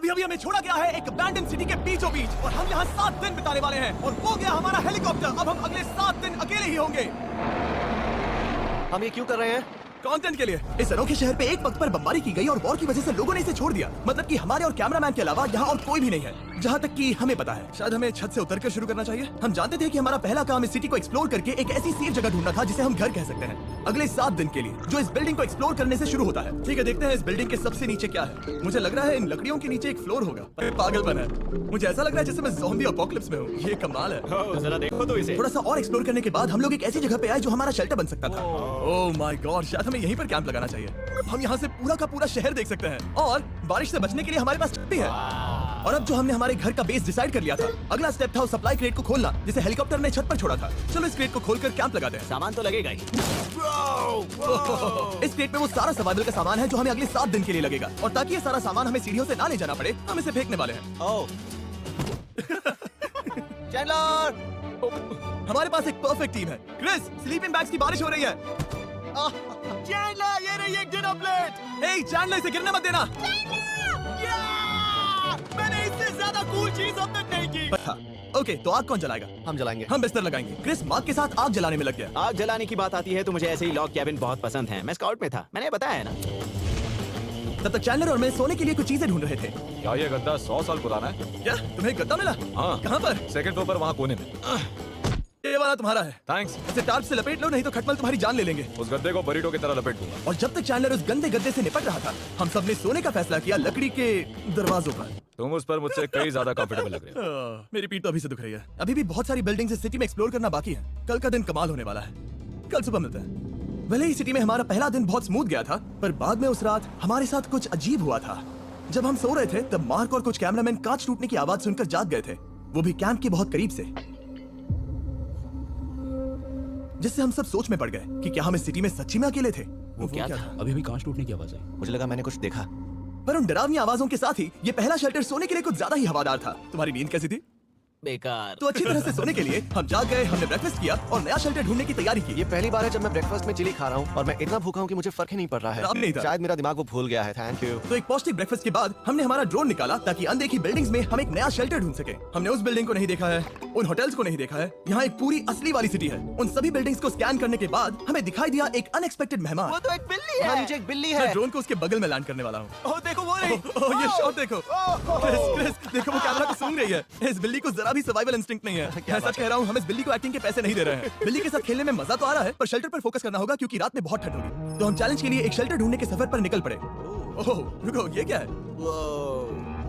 अभी अभी हमें छोड़ा गया है एक अबैंडन सिटी के बीचों बीच और हम यहाँ 7 दिन बिताने वाले हैं और वो गया हमारा हेलीकॉप्टर। अब हम अगले 7 दिन अकेले ही होंगे। हम ये क्यों कर रहे हैं? कंटेंट के लिए। इस अनोखे शहर पे एक वक्त पर बमबारी की गई और वॉर की वजह से लोगों ने इसे छोड़ दिया। मतलब कि हमारे और कैमरामैन के अलावा यहाँ और कोई भी नहीं है, जहाँ तक कि हमें पता है। शायद हमें छत से उतरकर शुरू करना चाहिए। हम जानते थे कि हमारा पहला काम इस सिटी को एक्सप्लोर करके एक ऐसी सेफ जगह ढूंढना था जिसे हम घर कह सकते हैं अगले 7 दिन के लिए, जो इस बिल्डिंग को एक्सप्लोर करने से शुरू होता है। ठीक है, देखते हैं इस बिल्डिंग के सबसे नीचे क्या है। मुझे लग रहा है इन लकड़ियों के नीचे एक फ्लोर होगा। अरे पागलपन है, मुझे ऐसा लग रहा है जैसे मैं ज़ॉम्बी अपोकलिप्स में हूँ। ये कमाल है। जरा देखो तो इसे। थोड़ा सा और एक्सप्लोर करने के बाद हम लोग एक ऐसी जगह पे आए जो हमारा शेल्टर बन सकता था। ओह माय गॉड, शायद हमें यहीं पर कैंप लगाना चाहिए। हम यहाँ से पूरा का पूरा शहर देख सकते हैं और बारिश से बचने के लिए हमारे पास छत भी है। और अब जो हमने हमारे घर का बेस डिसाइड कर लिया था, अगला स्टेप था उस सप्लाई क्रेट को खोलना जिसे हेलीकॉप्टर ने छत पर छोड़ा था। चलो इस क्रेट को खोलकर कैंप लगाते हैं। सामान तो लगेगा ही। इस क्रेट में वो सारा सर्वाइवल का सामान है जो हमें अगले 7 दिन के लिए लगेगा। और ताकि ये सारा सामान हमें सीढ़ियों से ना ले जाना पड़े, हम इसे फेंकने वाले हैं। चैंडलर! हमारे पास एक परफेक्ट टीम है। क्रिस, स्लीपिंग बैग्स की बारिश हो रही है। चैंडलर, ये रही एक डिनर प्लेट। हे चैंडलर, इसे गिरने मत देना। मैंने इससे ज्यादा कूल चीज अब तक नहीं की। ओके, तो आग कौन जलाएगा? हम जलाएंगे। हम बिस्तर लगाएंगे। क्रिस मार्क के साथ आग जलाने में लग गया। आग जलाने की बात आती है तो मुझे ऐसे ही लॉग कैबिन बहुत पसंद है। मैं स्काउट में था, मैंने बताया है ना। तब तक चैंडलर और मैं सोने के लिए कुछ चीजें ढूंढ रहे थे। क्या ये गद्दा 100 साल पुराना है? क्या तुम्हें गद्दा मिला? हाँ। कहाँ पर? सेकंड फ्लोर पर, वहाँ कोने में। ये वाला तुम्हारा है। थैंक्स। इसे टार्प से लपेट लो, नहीं तो खटमल तुम्हारी जान ले लेंगे। उस गद्दे को बरीटो की तरह लपेट दूंगा। और जब तक चैंडलर उस गंदे गद्दे से निपट रहा था, हम सब ने सोने का फैसला किया लकड़ी के दरवाजों पर। तुम उस पर मुझसे कई ज्यादा कंफर्टेबल लग रहे हो। मेरी पीठ तो अभी से दुख रही है। अभी भी बहुत सारी बिल्डिंग्स इस सिटी में एक्सप्लोर करना बाकी है। कल का दिन कमाल होने वाला है। कल सुबह मिलते हैं। भले ही सिटी में हमारा पहला दिन बहुत स्मूथ गया था, पर बाद में उस रात हमारे साथ कुछ अजीब हुआ था। जब हम सो रहे थे तब मार्क और कुछ कैमरामैन कांच टूटने की आवाज सुनकर जाग गए थे, वो भी कैंप के बहुत करीब से, जिससे हम सब सोच में पड़ गए कि क्या हम इस सिटी में सच्ची में अकेले थे। वो क्या था? अभी भी कांच टूटने की आवाज आई। मुझे लगा मैंने कुछ देखा। पर उन डरावनी आवाजों के साथ ही ये पहला शेल्टर सोने के लिए कुछ ज्यादा ही हवादार था। तुम्हारी नींद कैसी थी? बेकार। तो अच्छी तरह से सोने के लिए हम जाग गए, हमने ब्रेकफास्ट किया और नया शेल्टर ढूंढने की तैयारी की। ये पहली बार है जब मैं ब्रेकफास्ट में चिली खा रहा हूँ और मैं इतना भूखा हूँ कि मुझे फर्क ही नहीं पड़ रहा खराब नहीं था। है। शायद मेरा दिमाग वो भूल गया है। Thank you. तो एक पौष्टिक ब्रेकफास्ट के बाद हमने हमारा ड्रोन निकाला ताकि अनदेखी बिल्डिंग्स में हम एक नया शेल्टर ढूंढ सके। हमने उस बिल्डिंग को नहीं देखा है, उन होटल्स को नहीं देखा है। यहाँ एक पूरी असली वाली सिटी है। उन सभी बिल्डिंग्स को स्कैन करने के बाद हमें दिखाई दिया एक अनएक्सपेक्टेड मेहमान। वो तो एक बिल्ली है। नीचे एक बिल्ली मैं है। ड्रोन को उसके बगल में लैंड करने वाला हूँ। ओह देखो वो रही। ओह ये शॉट देखो। क्रिस देखो वो कैमरा को सूंघ रही है। इस बिल्ली को जरा भी सर्वाइवल इंस्टिंक्ट नहीं है। मैं सच कह रहा हूँ, हम इस बिल्ली को एक्टिंग के पैसे नहीं दे रहे हैं। बिल्ली के साथ खेलने में मजा तो आ रहा है, पर शेल्टर पर फोकस करना होगा क्योंकि रात में बहुत ठंड होगी। तो हम चैलेंज के लिए एक शेल्टर ढूंढने के सफर पर निकल पड़े। ओह रुको, ये क्या है?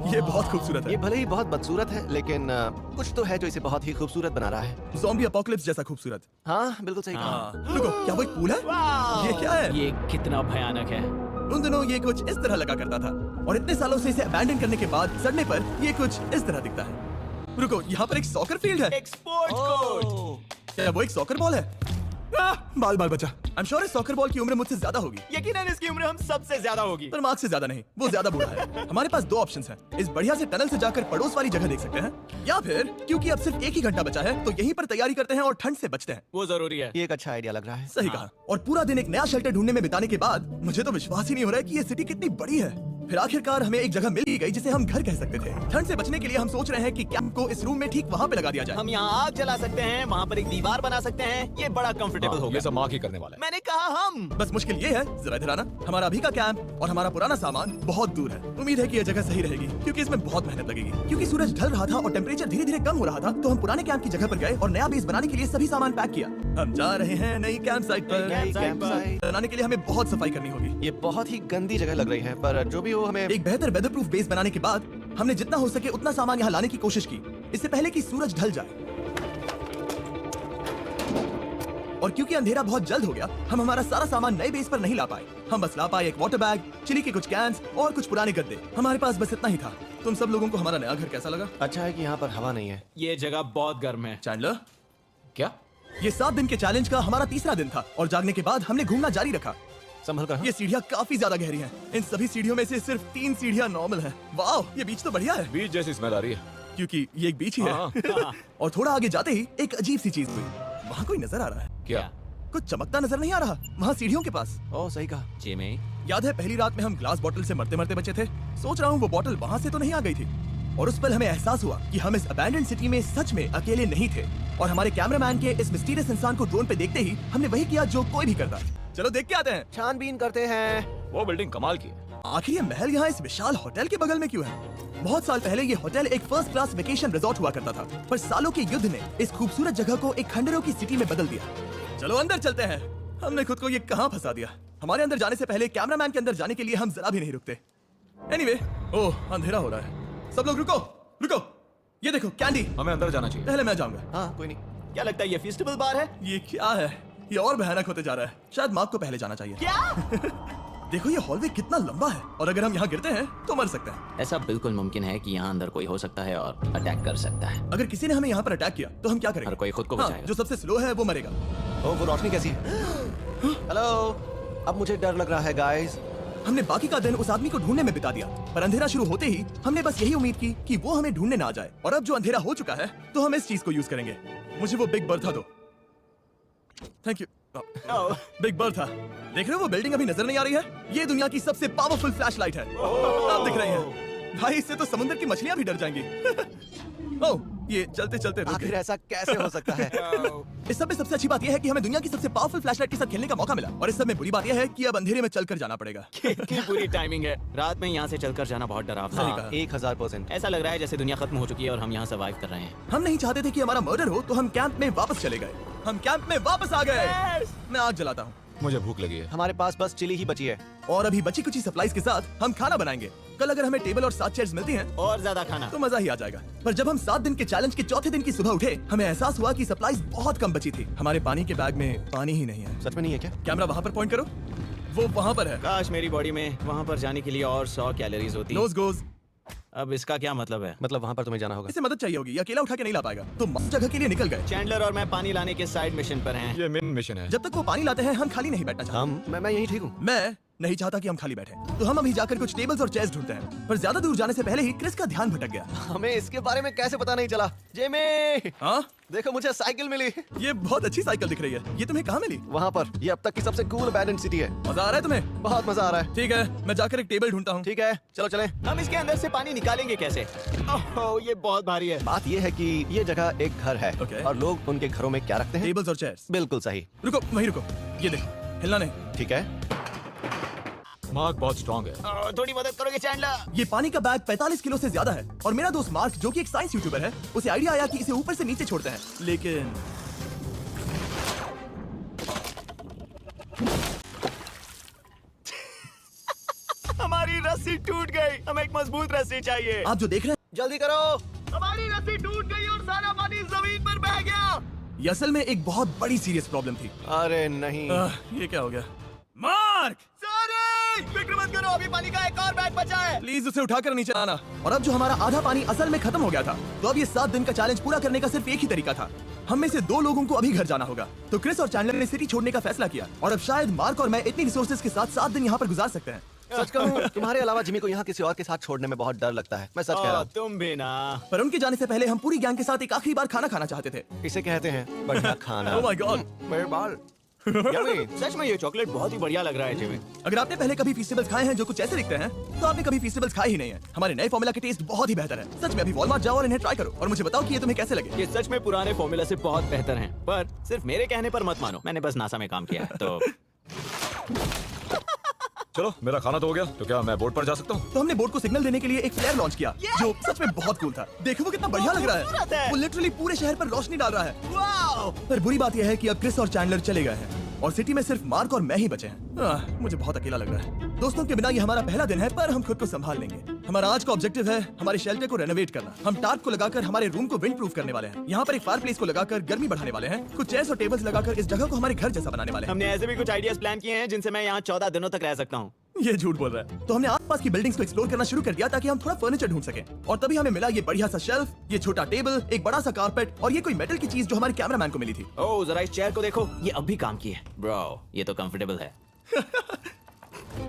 ये बहुत खूबसूरत है। ये भले ही बहुत बदसूरत है, लेकिन कुछ तो है जो इसे बहुत ही खूबसूरत बना रहा है। ज़ॉम्बी अपोकलिप्स जैसा खूबसूरत। हाँ बिल्कुल सही कहा। रुको, क्या वो एक पूल है? ये क्या है? ये कितना भयानक है। उन दिनों ये कुछ इस तरह लगा करता था और इतने सालों से इसे अबैंडन करने के बाद सड़ने पर ये कुछ इस तरह दिखता है। रुको, यहाँ पर एक सॉकर फील्ड है। Sports court. क्या वो एक सॉकर बॉल है? बाल बाल बचा। आई एम श्योर इस सॉकर बॉल की उम्र मुझसे ज्यादा होगी। यकीनन इसकी उम्र हम सबसे ज्यादा होगी। पर मार्क से ज्यादा नहीं, वो ज्यादा बूढ़ा है। हमारे पास 2 ऑप्शंस हैं। इस बढ़िया से टनल से जाकर पड़ोस वाली जगह देख सकते हैं, या फिर क्योंकि अब सिर्फ 1 ही घंटा बचा है तो यहीं पर तैयारी करते हैं और ठंड से बचते हैं। वो जरूरी है। ये एक अच्छा आइडिया लग रहा है। सही कहा। और पूरा दिन एक नया शेल्टर ढूंढने में बिताने के बाद मुझे तो विश्वास ही नहीं हो रहा है कि ये सिटी कितनी बड़ी है। फिर आखिरकार हमें एक जगह मिल ही गई जिसे हम घर कह सकते थे। ठंड से बचने के लिए हम सोच रहे हैं कि कैंप को इस रूम में ठीक वहाँ पे लगा दिया जाए। हम यहाँ आग जला सकते हैं, वहाँ पर एक दीवार बना सकते हैं। ये बड़ा कंफर्टेबल हाँ, होगा। ये सब मार्क ही करने वाला है। मैंने कहा हम। बस मुश्किल ये है, जरा इधर आना, हमारा अभी का कैंप और हमारा पुराना सामान बहुत दूर है। उम्मीद है कि यह जगह सही रहेगी क्योंकि इसमें बहुत मेहनत लगेगी। क्योंकि सूरज ढल रहा था और टेम्परेचर धीरे धीरे कम हो रहा था, तो हम पुराने कैंप की जगह पर गए और नया बेस बनाने के लिए सभी सामान पैक किया। हम जा रहे हैं नई कैंप साइट पर। कैंपसाइट। बनाने के लिए हमें बहुत सफाई करनी होगी। ये बहुत ही गंदी जगह लग रही है, पर जो भी हो हमें एक बेहतर वेदरप्रूफ बेस बनाने के बाद हमने जितना हो सके उतना सामान यहाँ लाने की कोशिश की, इससे पहले कि सूरज ढल जाए। और क्योंकि अंधेरा बहुत जल्द हो गया, हम हमारा सारा सामान नए बेस पर नहीं ला पाए। हम बस ला पाए एक वाटर बैग, चिली के कुछ कैंस और कुछ पुराने गद्दे। हमारे पास बस इतना ही था। तुम सब लोगों को हमारा नया घर कैसा लगा? अच्छा है कि यहाँ पर हवा नहीं है। ये जगह बहुत गर्म है। चैंडलर, क्या? ये 7 दिन के चैलेंज का हमारा तीसरा दिन था और जागने के बाद हमने घूमना जारी रखा। संभल कर। ये सीढ़ियाँ काफी ज्यादा गहरी हैं। इन सभी सीढ़ियों में से सिर्फ 3 सीढ़ियाँ नॉर्मल हैं। वाह, ये बीच तो बढ़िया है बीच जैसी स्मेल आ रही है। क्योंकि ये एक बीच ही है। हाँ। और थोड़ा आगे जाते ही एक अजीब सी चीज हुई। वहाँ कोई नजर आ रहा है। क्या? कुछ चमकता नजर नहीं आ रहा वहाँ सीढ़ियों के पास। ओह सही कहा। जिमी, याद है पहली रात में हम ग्लास बॉटल से मरते मरते बचे थे? सोच रहा हूँ वो बॉटल वहाँ से तो नहीं आ गई थी। और उस पल हमें एहसास हुआ कि हम इस अबैंडन सिटी में सच में अकेले नहीं थे। और हमारे कैमरामैन के इस मिस्टीरियस इंसान को ड्रोन पे देखते ही हमने वही किया जो कोई भी करता। चलो देख के आते हैं। छानबीन करते हैं। वो बिल्डिंग कमाल की है। आखिर ये महल यहाँ इस विशाल होटल के बगल में क्यों है? बहुत साल पहले ये होटल एक फर्स्ट क्लास वेकेशन रिजॉर्ट हुआ करता था, पर सालों के युद्ध ने इस खूबसूरत जगह को एक खंडरों की सिटी में बदल दिया। चलो अंदर चलते हैं। हमने खुद को ये कहाँ फंसा दिया। हमारे अंदर जाने से पहले कैमरामैन के अंदर जाने के लिए हम जरा भी नहीं रुकते। एनीवे, ओह अंधेरा हो रहा है। सब लोग रुको रुको, ये देखो कैंडी। हमें अंदर जाना चाहिए। पहले मैं जाऊंगा। हाँ कोई नहीं। क्या लगता है ये फेस्टिवल बार है? ये क्या है? ये और भयानक होते जा रहा है। शायद मार्क को पहले जाना चाहिए। क्या? देखो ये हॉलवे कितना लंबा है, और अगर हम यहाँ गिरते हैं तो मर सकते हैं। ऐसा बिल्कुल मुमकिन है कि यहाँ अंदर कोई हो सकता है और अटैक कर सकता है। अगर किसी ने हमें यहाँ पर अटैक किया तो हम क्या करेंगे? हर कोई खुद को हाँ, बचाएगा। जो सबसे स्लो है वो मरेगा। ओ वो रोशनी कैसी है? हेलो, अब मुझे डर लग रहा है गाइस। हमने बाकी का दिन उस आदमी को ढूंढने में बिता दिया, पर अंधेरा शुरू होते ही हमने बस यही उम्मीद की कि वो हमें ढूंढने ना आ जाए। और अब जो अंधेरा हो चुका है तो हम इस चीज को यूज करेंगे। मुझे वो बिग बर्था दो। Thank you. Big Bertha. देख रहे हो वो बिल्डिंग अभी नजर नहीं आ रही है? ये दुनिया की सबसे पावरफुल फ्लैशलाइट है। आप दिख रही है भाई, इससे तो समुद्र की मछलियां भी डर जाएंगी। ओह, ये चलते चलते रुक आखिर गई। ऐसा कैसे हो सकता है? इस सब में सबसे अच्छी बात यह है कि हमें दुनिया की सबसे पावरफुल फ्लैशलाइट के साथ खेलने का मौका मिला। और इस सब में बुरी बात यह है कि अब अंधेरे में चलकर जाना पड़ेगा। कितनी बुरी टाइमिंग है। रात में यहाँ से चलकर जाना बहुत डरावना सही है। कहा। 1000%। ऐसा लग रहा है जैसे दुनिया खत्म हो चुकी है और हम यहाँ सर्वाइव कर रहे हैं। हम नहीं चाहते थे कि हमारा मर्डर हो, तो हम कैंप में वापस चले गए। हम कैंप में वापस आ गए। मैं आग जलाता हूँ। मुझे भूख लगी है। हमारे पास बस चिली ही बची है। और अभी बची कुछ सप्लाईज के साथ हम खाना बनाएंगे। कल अगर हमें टेबल और 7 चेयर्स मिलती हैं और ज्यादा खाना। तो मजा ही आ जाएगा। पर जब हम 7 दिन के चैलेंज के चौथे दिन की सुबह उठे, हमें एहसास हुआ कि सप्लाईज बहुत कम बची थी। हमारे पानी के बैग में पानी ही नहीं है। सच में नहीं है क्या? कैमरा वहाँ पर पॉइंट करो, वो वहाँ पर है। काश मेरी बॉडी में वहाँ पर जाने के लिए और 100 कैलोरीज होती। नोज गोज। अब इसका क्या मतलब है? मतलब वहाँ पर तुम्हें जाना होगा। इसे मदद चाहिए होगी, ये अकेला उठा के नहीं ला पाएगा। तो मस्त जगह के लिए निकल गए। चैंडलर और मैं पानी लाने के साइड मिशन पर हैं। ये मेन मिशन है। जब तक वो पानी लाते हैं हम खाली नहीं बैठना चाहते। मैं यही ठीक हूँ। मैं नहीं चाहता कि हम खाली बैठे, तो हम अभी जाकर कुछ टेबल्स और चेयर्स ढूंढते हैं। पर ज्यादा दूर जाने से पहले ही क्रिस का ध्यान भटक गया। हमें इसके बारे में कैसे पता नहीं चला? जेमी, हाँ, देखो मुझे साइकिल मिली। ये बहुत अच्छी साइकिल दिख रही है। ये तुम्हें कहाँ मिली? वहाँ पर। ये अब तक की सबसे कूल अबैंडन सिटी है। मजा आ रहा है तुम्हें? बहुत मजा आ रहा है। ठीक है, मैं जाकर एक टेबल ढूंढता हूँ। ठीक है, चलो चलें। हम इसके अंदर से पानी निकालेंगे कैसे? ओह, ये बहुत भारी है। बात ये है कि ये जगह एक घर है। Okay. और लोग उनके घरों में क्या रखते हैं? टेबल्स और चेयर्स। बिल्कुल सही। रुको, वहीं रुको। ये देखो, हिलना नहीं। ठीक है। मार्क बहुत स्ट्रांग है। थोड़ी मदद करोगे चैंडलर? ये पानी का बैग 45 किलो से ज्यादा है। और मेरा दोस्त मार्क, जो कि एक साइंस यूट्यूबर है, उसे आइडिया आया कि इसे ऊपर से नीचे छोड़ते हैं। लेकिन हमारी रस्सी टूट गई। हमें एक मजबूत रस्सी चाहिए। आप जो देख रहे हैं, जल्दी करो। हमारी रस्सी टूट गई और सारा पानी जमीन पर बह गया। ये असल में एक बहुत बड़ी सीरियस प्रॉब्लम थी। अरे नहीं। ये क्या हो गया? मार्क, सॉरी, फिक्र मत करो, अभी पानी का एक और बैग बचा है। प्लीज उसे उठाकर नीचे आना। और अब जो हमारा आधा पानी असल में खत्म हो गया था, तो अब ये 7 दिन का चैलेंज पूरा करने का सिर्फ एक ही तरीका था। हम में से 2 लोगों को अभी घर जाना होगा। तो क्रिस और चैंडलर ने सिटी छोड़ने का फैसला किया। और अब शायद मार्क और मैं इतनी रिसोर्सेज के साथ 7 दिन यहाँ पर गुजार सकते हैं। सच कहूँ, तुम्हारे अलावा जिमी को यहाँ किसी और के साथ छोड़ने में बहुत डर लगता है। मैं सच कह रहा हूँ। तुम भी ना। पर उनके जाने से पहले हम पूरी गैंग के साथ एक आखिरी बार खाना खाना चाहते थे। इसे कहते हैं बढ़िया खाना। Oh my God. मेरे बाल। Yummy। सच में ये चॉकलेट बहुत ही बढ़िया लग रहा है जिमी। अगर आपने पहले कभी फेस्टिवल्स खाए हैं जो कुछ ऐसे दिखते हैं, तो आपने कभी फेस्टिवल्स खाए ही नहीं है। हमारे नए फॉर्मूला के टेस्ट बहुत ही बेहतर है। सच में अभी वॉलमार्ट जाओ और इन्हें ट्राई करो और मुझे बताओ कि ये तुम्हें कैसे लगे। ये सच में पुराने फॉर्मूला से बहुत बेहतर हैं। पर सिर्फ मेरे कहने पर मत मानो, मैंने बस नासा में काम किया है। तो चलो, मेरा खाना तो हो गया, तो क्या मैं बोट पर जा सकता हूँ? तो हमने बोट को सिग्नल देने के लिए एक फ्लेयर लॉन्च किया, जो सच में बहुत कूल था। देखो वो कितना बढ़िया लग रहा है। वो लिटरली पूरे शहर पर रोशनी डाल रहा है। वाओ! पर बुरी बात यह है कि अब क्रिस और चैंडलर चले गए हैं और सिटी में सिर्फ मार्क और मैं ही बचे हैं। मुझे बहुत अकेला लग रहा है। दोस्तों के बिना ये हमारा पहला दिन है, पर हम खुद को संभाल लेंगे। हमारा आज का ऑब्जेक्टिव है हमारे शेल्टर को रेनोवेट करना। हम टार्प को लगाकर हमारे रूम को विंड प्रूफ करने वाले हैं। यहाँ पर एक फायर प्लेस को लगाकर गर्मी बढ़ाने वाले हैं। कुछ चेयर्स और टेबल्स लगाकर इस जगह को हमारे घर जैसा बनाने वाले हैं। हमने ऐसे भी कुछ आइडियाज प्लान किए हैं जिनसे मैं यहाँ 14 दिनों तक रह सकता हूँ। ये झूठ बोल रहा है। तो हमने आसपास की बिल्डिंग्स को एक्सप्लोर करना शुरू कर दिया ताकि हम थोड़ा फर्नीचर ढूंढ सकें। और तभी हमें मिला ये बढ़िया सा शेल्फ, ये छोटा टेबल, एक बड़ा सा कारपेट और ये कोई मेटल की चीज जो हमारे कैमरामैन को मिली थी। ओह, जरा इस चेयर को देखो, ये अब भी काम की है। ब्रो, ये तो कंफर्टेबल है।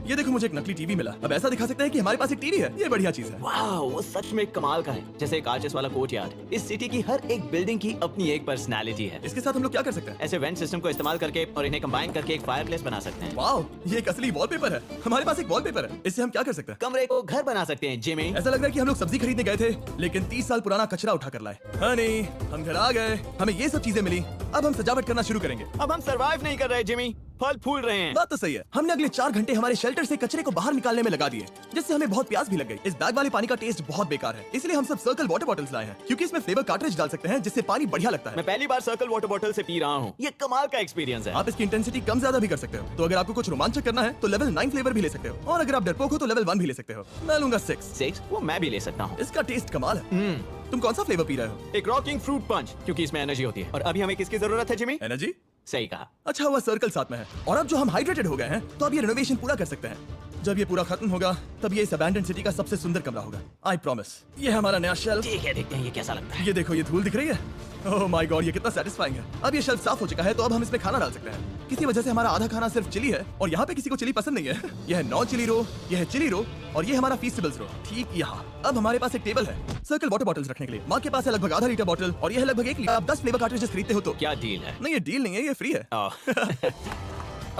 ये देखो मुझे एक नकली टीवी मिला। अब ऐसा दिखा सकते हैं कि हमारे पास एक टीवी है। ये बढ़िया चीज है। वाह, वो सच में कमाल का है। जैसे एक आर्चेस वाला कोर्टयार्ड। इस सिटी की हर एक बिल्डिंग की अपनी एक पर्सनालिटी है। इसके साथ हम लोग क्या कर सकते हैं? ऐसे वेंट सिस्टम को इस्तेमाल करके और इन्हें कंबाइन करके एक फायरप्लेस बना सकते हैं। वाओ, ये एक असली वॉलपेपर है। हमारे पास एक वॉलपेपर है। इससे हम क्या कर सकते हैं? कमरे को घर बना सकते हैं। जिमी, ऐसा लग रहा है कि हम लोग सब्जी खरीदने गए थे, लेकिन 30 साल पुराना कचरा उठा कर लाए। हनी, हम घर आ गए, हमें ये सब चीजें मिली। अब हम सजावट करना शुरू करेंगे। अब हम सरवाइव नहीं कर रहे जिमी, फल फूल रहे हैं। बात तो सही है। हमने अगले 4 घंटे हमारे शेल्टर से कचरे को बाहर निकालने में लगा दिए, जिससे हमें बहुत प्यास भी लग गई। इस बैग वाले पानी का टेस्ट बहुत बेकार है, इसलिए हम सब सर्कल वाटर बॉटल्स लाए हैं, क्योंकि इसमें फ्लेवर कार्ट्रिज डाल सकते हैं, जिससे पानी बढ़िया लगता है। मैं पहली बार सर्कल वाटर बॉटल से पी रहा हूँ। ये कमाल का एक्सपीरियंस है। आप इसकी इंटेंसिटी कम ज्यादा भी कर सकते हो। तो अगर आपको कुछ रोमांचक करना है तो लेवल 9 फ्लेवर भी ले सकते हो, और अगर आप डरपोक हो तो लेवल 1 भी ले सकते हो। मैं लूंगा 6। वो मैं भी ले सकता हूँ। इसका टेस्ट कमाल है। तुम कौन सा फ्लेवर पी रहे हो? एक रॉकिंग फ्रूट पंच, क्योंकि इसमें एनर्जी होती है। और अभी हमें किसकी जरूरत है जिमी? एनर्जी? सही कहा। अच्छा हुआ सर्कल साथ में है। और अब जो हम हाइड्रेटेड हो गए हैं, तो अब ये रेनोवेशन पूरा कर सकते हैं। जब ये पूरा खत्म होगा, तब ये इस अबैंडन सिटी का सबसे सुंदर कमरा होगा। I promise. ये हमारा नया शेल्फ। ठीक है, देखते हैं ये कैसा लगता है। ये देखो, ये धूल दिख रही है। ओह माय गॉड, ये कितना सेटिस्फाइंग है। अब ये शेल्फ साफ हो चुका है, तो अब हम इसमें खाना डाल सकते हैं। किसी वजह से हमारा आधा खाना सिर्फ चिली है, और यहाँ पे किसी को चिली पसंद नहीं है। यह है नॉन चिली रो, यह है चिली रो, और ये हमारा फीस्टेबल्स रो ठीक यहाँ। अब हमारे पास एक टेबल है सर्कल वाटर बॉटल्स रखने के लिए। माँ के पास है लगभग आधा लीटर बॉटल, और यह है लगभग 1 लीटर। आप 10 फ्लेवर कार्ट्रिजेस खरीदते हो तो क्या डील है? नहीं, ये डील नहीं है, ये फ्री है।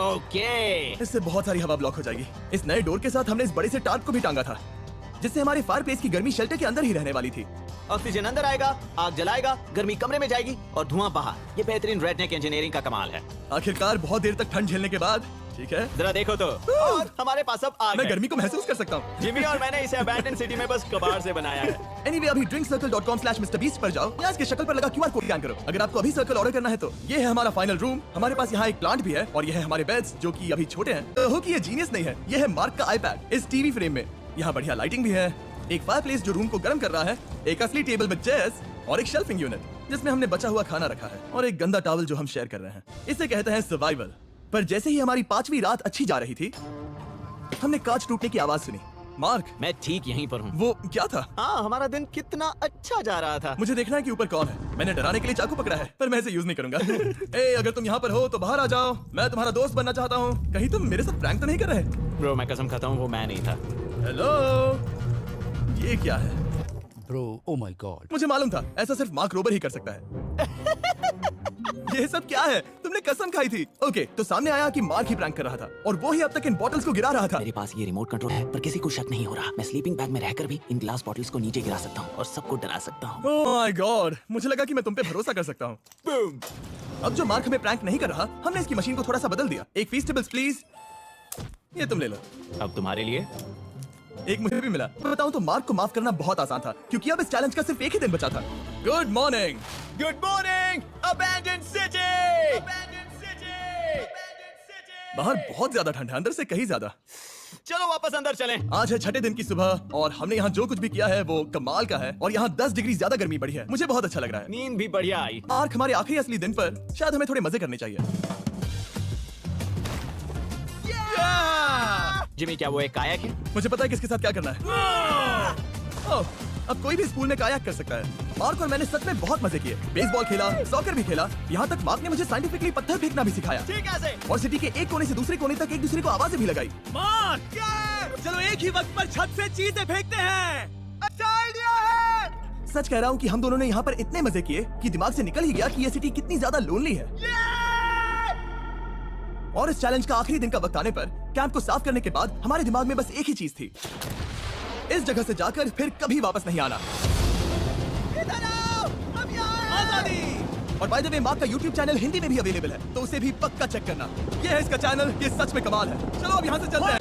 ओके। इससे बहुत सारी हवा ब्लॉक हो जाएगी। इस नए डोर के साथ हमने इस बड़े से टार्प को भी टांगा था, जिससे हमारे फायरप्लेस की गर्मी शेल्टर के अंदर ही रहने वाली थी। ऑक्सीजन अंदर आएगा, आग जलाएगा, गर्मी कमरे में जाएगी और धुआं बाहर। ये बेहतरीन रेडनेक इंजीनियरिंग का कमाल है। आखिरकार बहुत देर तक ठंड झेलने के बाद, ठीक है, जरा देखो तो, और हमारे पास अब आग मैं है। गर्मी को महसूस कर सकता हूँ। जिमी और मैंने इसे अबैंडन सिटी में बस कबाड़ से बनाया है। Anyway, अभी drinkcircle.com/MrBeast पर जाओ, या इसके शक्ल पर लगा QR कोड स्कैन करो। अगर आपको अभी सर्कल ऑर्डर करना है तो ये है हमारा फाइनल रूम। हमारे पास यहाँ एक प्लांट भी है, और ये है हमारे बेड्स, जो कि अभी छोटे हैं। हो कि ये जीनियस नहीं है। ये है मार्क का आईपैड इस टीवी फ्रेम में। यहाँ बढ़िया लाइटिंग भी है, एक फायरप्लेस जो रूम को गर्म कर रहा है, एक असली टेबल विद चेयर्स, और एक शेल्फिंग यूनिट जिसमें हमने बचा हुआ खाना रखा है, और एक गंदा टॉवल जो हम शेयर कर रहे हैं। इसे कहते हैं सर्वाइवल। पर जैसे ही हमारी 5वीं रात अच्छी जा रही थी, हमने कांच टूटने की आवाज सुनी। मार्क, मैं ठीक यहीं पर हूँ। वो क्या था? हाँ, हमारा दिन कितना अच्छा जा रहा था। मुझे देखना है कि ऊपर कौन है। मैंने डराने के लिए चाकू पकड़ा है, पर मैं इसे यूज नहीं करूंगा। ए, अगर तुम यहाँ पर हो तो बाहर आ जाओ। मैं तुम्हारा दोस्त बनना चाहता हूँ। कहीं तुम मेरे साथ प्रैंक तो नहीं कर रहे? ब्रो, मैं कसम खाता हूँ वो मैं नहीं था। हेलो, ये क्या है? Bro, oh my God. मुझे मालूम था ऐसा सिर्फ मार्क रोबर ही कर सकता है। ये सब क्या है? तुमने कसम खाई थी। ओके, तो सामने आया कि मार्क ही प्रैंक कर रहा था, और वो ही अब तक इन बॉटल्स को गिरा रहा था। मेरे पास ये रिमोट कंट्रोल है, पर किसी को शक नहीं हो रहा। मैं स्लीपिंग बैग में रहकर भी इन ग्लास बॉटल्स को नीचे गिरा सकता हूँ और सबको डरा सकता हूँ। ओह माय गॉड, मुझे लगा कि मैं तुम पे भरोसा कर सकता हूँ। बूम। अब जो मार्क हमें प्रैंक नहीं कर रहा, हमने इसकी मशीन को थोड़ा सा बदल दिया। एक फीस्टेबल्स प्लीज, ये तुम ले लो। अब तुम्हारे लिए एक मुझे भी मिला। मैं बताऊं तो मार्क को माफ करना बहुत आसान था, क्योंकि अब इस चैलेंज का सिर्फ एक ही दिन बचा था। Good morning, good morning abandon city. बाहर बहुत ज्यादा ठंड है, अंदर से कहीं ज्यादा। चलो वापस अंदर चलें। आज है 6ठे दिन की सुबह, और हमने यहाँ जो कुछ भी किया है वो कमाल का है, और यहाँ 10 डिग्री ज्यादा गर्मी बढ़ी है। मुझे बहुत अच्छा लग रहा है। नींद भी बढ़िया आई। मार्क, हमारे आखिरी असली दिन पर शायद हमें थोड़े मजे करने चाहिए। जिमी, क्या वो एक कायाक है? मुझे पता है किसके साथ क्या करना है। ओह, अब कोई भी स्कूल में कायाक कर सकता है। मार्क और मैंने सच में बहुत मजे किए। बेसबॉल खेला, सॉकर भी खेला, यहाँ तक मार्क ने मुझे साइंटिफिकली पत्थर फेंकना भी सिखाया। ठीक है। और सिटी के एक कोने से दूसरे कोने तक एक दूसरे को आवाजें भी लगाई। मार्क, चलो एक ही वक्त पर छत से चीजें फेंकते हैं। अच्छा आइडिया है। सच कह रहा हूँ कि हम दोनों ने यहाँ पर इतने मजे किए कि दिमाग से निकल ही गया कि ये सिटी कितनी ज्यादा लोनली है। और इस चैलेंज का आखिरी दिन का वक्त आने पर कैंप को साफ करने के बाद हमारे दिमाग में बस एक ही चीज थी, इस जगह से जाकर फिर कभी वापस नहीं आना। आजादी। और बाय द वे, मार्क का YouTube चैनल हिंदी में भी अवेलेबल है, तो उसे भी पक्का चेक करना। ये है इसका चैनल, ये सच में कमाल है। चलो अब यहाँ से चलते हैं।